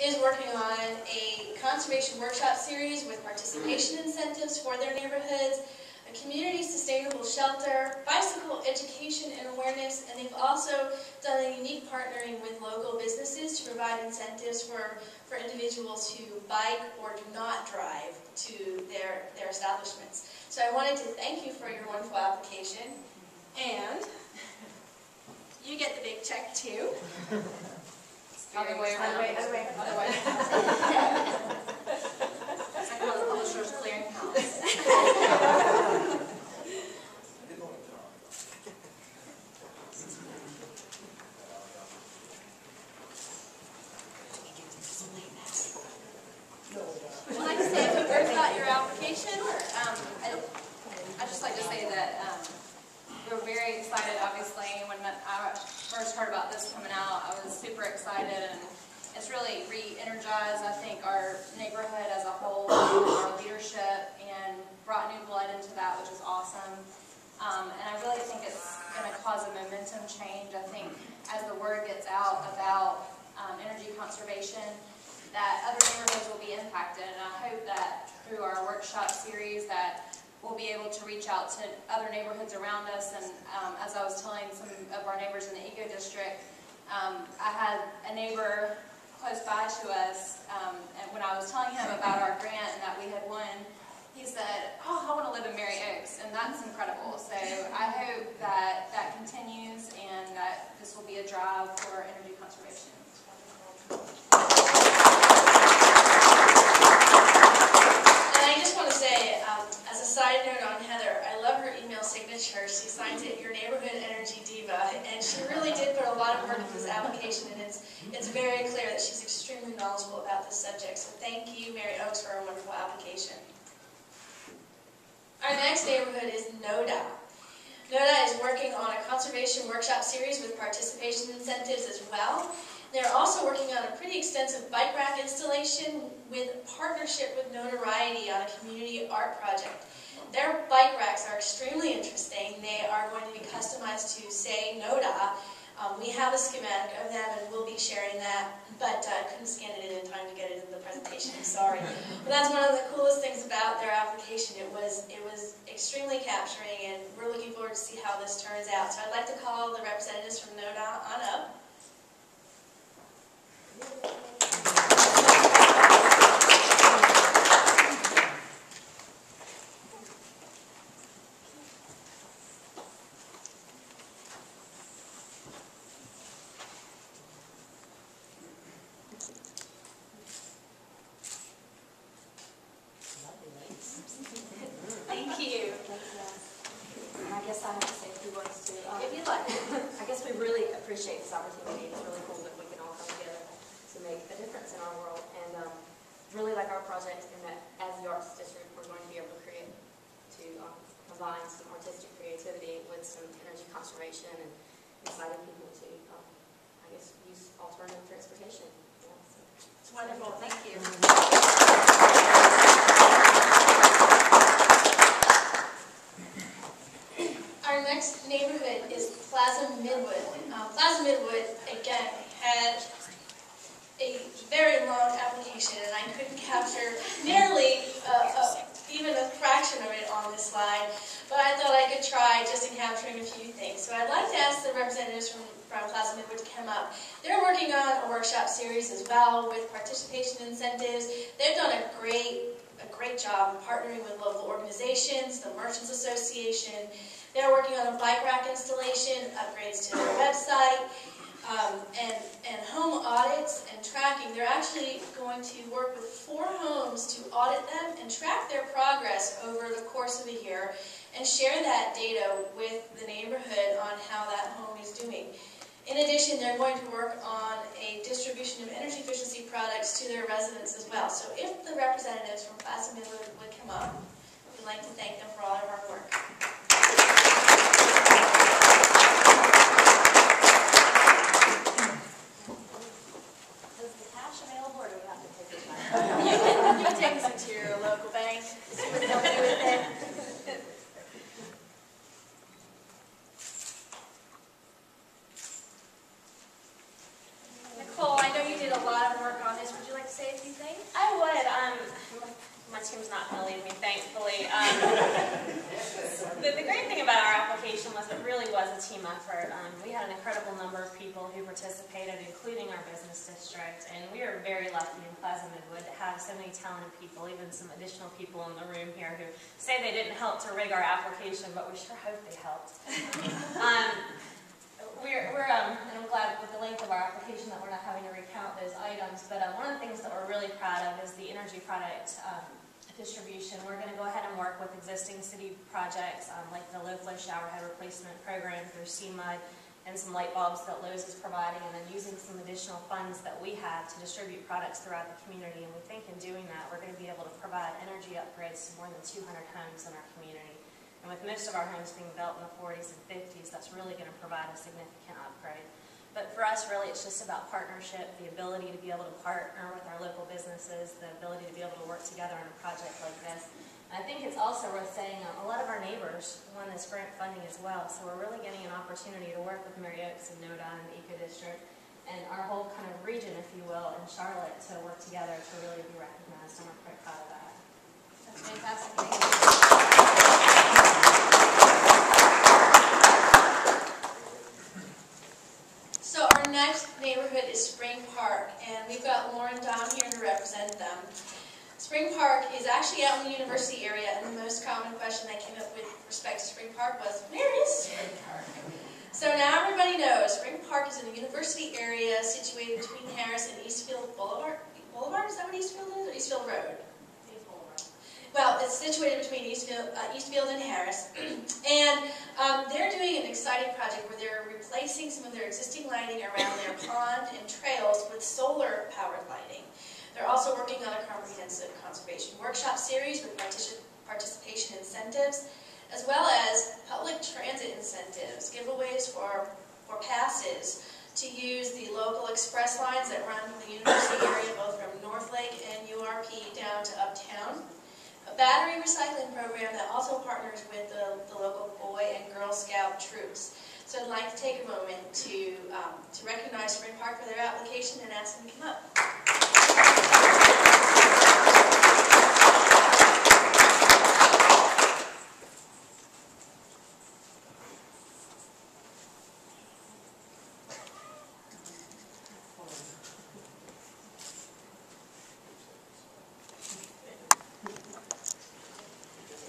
is working on a conservation workshop series with participation incentives for their neighborhoods, a community sustainable shelter, bicycle education and awareness, and they've also done a unique partnering with local businesses to provide incentives for individuals who bike or do not drive to their establishments. So I wanted to thank you for your wonderful application, and you get the big check too. Other way around. Other way. It's like one of the publishers' clearinghouse. Would you like to say a few words about your application? I'd just like to say that we're very excited, obviously. When I first heard about this coming out, I was super excited, and it's really re-energized, I think, our neighborhood as a whole, our leadership, and brought new blood into that, which is awesome. And I really think it's going to cause a momentum change. I think as the word gets out about energy conservation, that other neighborhoods will be impacted, and I hope that through our workshop series that we'll be able to reach out to other neighborhoods around us. And as I was telling some of our neighbors in the Eco District, I had a neighbor close by to us, and when I was telling him about our grant and that we had won, he said, "Oh, I want to live in Mary Oaks," and that's incredible. So I hope that that continues and that this will be a drive for energy conservation. And I just want to say, as a side note on Heather, I love her email signature. She signs it "Your Neighborhood Energy Diva," and she really did put a lot of work into this application, and it's very clear that she's extremely knowledgeable about this subject. So thank you, Mary Oaks, for a wonderful application. Our next neighborhood is NODA. NODA is working on a conservation workshop series with participation incentives as well. They're also working on a pretty extensive bike rack installation with partnership with Notoriety on a community art project. Their bike racks are extremely interesting. They are going to be customized to say NODA. We have a schematic of them and we'll be sharing that, but I couldn't scan it in time to get it in the presentation, I'm sorry. But that's one of the coolest things about their application. It was extremely capturing, and we're looking forward to see how this turns out. So I'd like to call the representatives from NODA on up. Thank you. And I guess I have to say a few words too. If you'd like. I guess we really appreciate this opportunity. It's really cool that we can all come together to make a difference in our world. And really like our project in that as the Arts District, we're going to be able to create, to combine some artistic creativity with some energy conservation and exciting people to, I guess, use alternative transportation. Yeah, so. It's wonderful. Thank you. Our next neighborhood is Plaza Midwood. Plaza Midwood, again, had a very long application, and I couldn't capture nearly even a fraction of it on this slide, but I thought I could try just in capturing a few things. So I'd like to ask the representatives from Plaza Midwood to come up. They're working on a workshop series as well with participation incentives. They've done a great job partnering with local organizations, the Merchants Association. They're working on a bike rack installation, upgrades to their website, and home audits and tracking. They're actually going to work with 4 homes to audit them and track their progress over the course of a year and share that data with the neighborhood on how that home is doing. In addition, they're going to work on a distribution of energy efficiency products to their residents as well. So if the representatives from Plaza Midwood would come up, we'd like to thank them for all their hard work. Is the cash available, or do we have to take it back? You can take this into your local bank. See what they'll do with it. Nicole, I know you did a lot of work on this. Would you like say a few things? I would. My team's not going to leave me, thankfully. The great thing about our application was it really was a team effort. We had an incredible number of people who participated, including our business district, and we are very lucky in Plaza Midwood to have so many talented people, even some additional people in the room here who say they didn't help to rig our application, but we sure hope they helped. And I'm glad with the length of our application that we're not having to recount those items, but one of the things that we're really proud of is the energy product distribution. We're going to go ahead and work with existing city projects like the low flow shower head replacement program through CMUD and some light bulbs that Lowe's is providing, and then using some additional funds that we have to distribute products throughout the community. And we think in doing that, we're going to be able to provide energy upgrades to more than 200 homes in our community. And with most of our homes being built in the 40s and 50s, that's really going to provide a significant upgrade. But for us, really, it's just about partnership, the ability to be able to partner with our local businesses, the ability to be able to work together on a project like this. And I think it's also worth saying a lot of our neighbors won this grant funding as well, so we're really getting an opportunity to work with Mary Oaks and NODA and the Eco District and our whole kind of region, if you will, in Charlotte to work together to really be recognized, and we're quite proud of that. That's fantastic. Thank you. So our next neighborhood is Spring Park, and we've got Lauren Dom here to represent them. Spring Park is actually out in the university area, and the most common question that came up with respect to Spring Park was, where is Spring Park? So now everybody knows Spring Park is in the university area situated between Harris and Eastfield Boulevard. Is that what Eastfield is? Or Eastfield Road? Well, it's situated between Eastfield and Harris, and they're doing an exciting project where they're replacing some of their existing lighting around their pond and trails with solar-powered lighting. They're also working on a comprehensive conservation workshop series with participation incentives, as well as public transit incentives, giveaways for passes to use the local express lines that run from the university area, both from North Lake and URP down to Uptown. A battery recycling program that also partners with the local Boy and Girl Scout troops. So I'd like to take a moment to recognize Spring Park for their application and ask them to come up.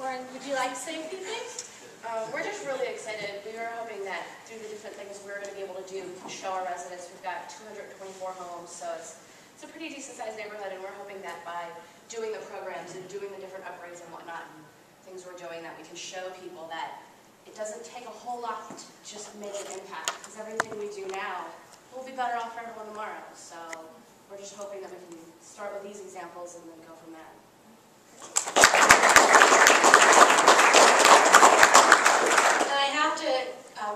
Lauren, would you like to say a few things? We're just really excited. We were hoping that through the different things we're going to be able to do to show our residents, we've got 224 homes, so it's a pretty decent sized neighborhood, and we're hoping that by doing the programs and doing the different upgrades and whatnot, and things we're doing, that we can show people that it doesn't take a whole lot to just make an impact, because everything we do now will be better off for everyone tomorrow. So we're just hoping that we can start with these examples and then go from there.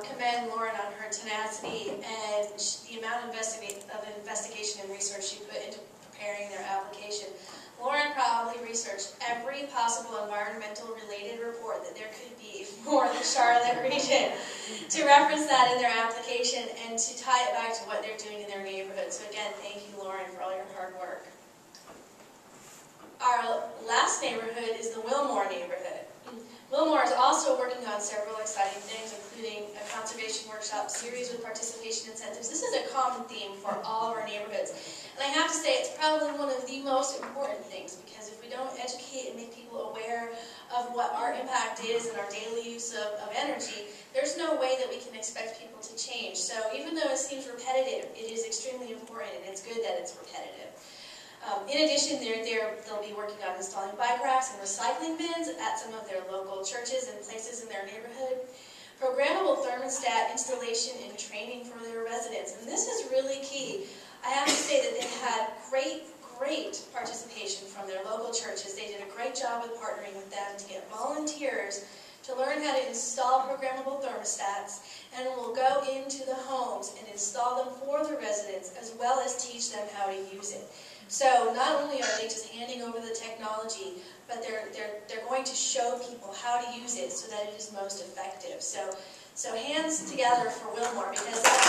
Commend Lauren on her tenacity and the amount of investigation and research she put into preparing their application. Lauren probably researched every possible environmental related report that there could be for the Charlotte region to reference that in their application and to tie it back to what they're doing in their neighborhood. So again, thank you, Lauren, for all your hard work. Our last neighborhood is the Wilmore neighborhood. Wilmore is also working on several exciting things, including a conservation workshop series with participation incentives. This is a common theme for all of our neighborhoods. And I have to say, it's probably one of the most important things, because if we don't educate and make people aware of what our impact is and our daily use of energy, there's no way that we can expect people to change. So even though it seems repetitive, it is extremely important, and it's good that it's repetitive. In addition, they'll be working on installing bike racks and recycling bins at some of their local churches and places in their neighborhood. Programmable thermostat installation and training for their residents. And this is really key. I have to say that they've had great participation from their local churches. They did a great job with partnering with them to get volunteers to learn how to install programmable thermostats, and will go into the homes and install them for the residents, as well as teach them how to use it. So not only are they just handing over the technology, but they're going to show people how to use it so that it is most effective. So hands together for Wilmore, because that's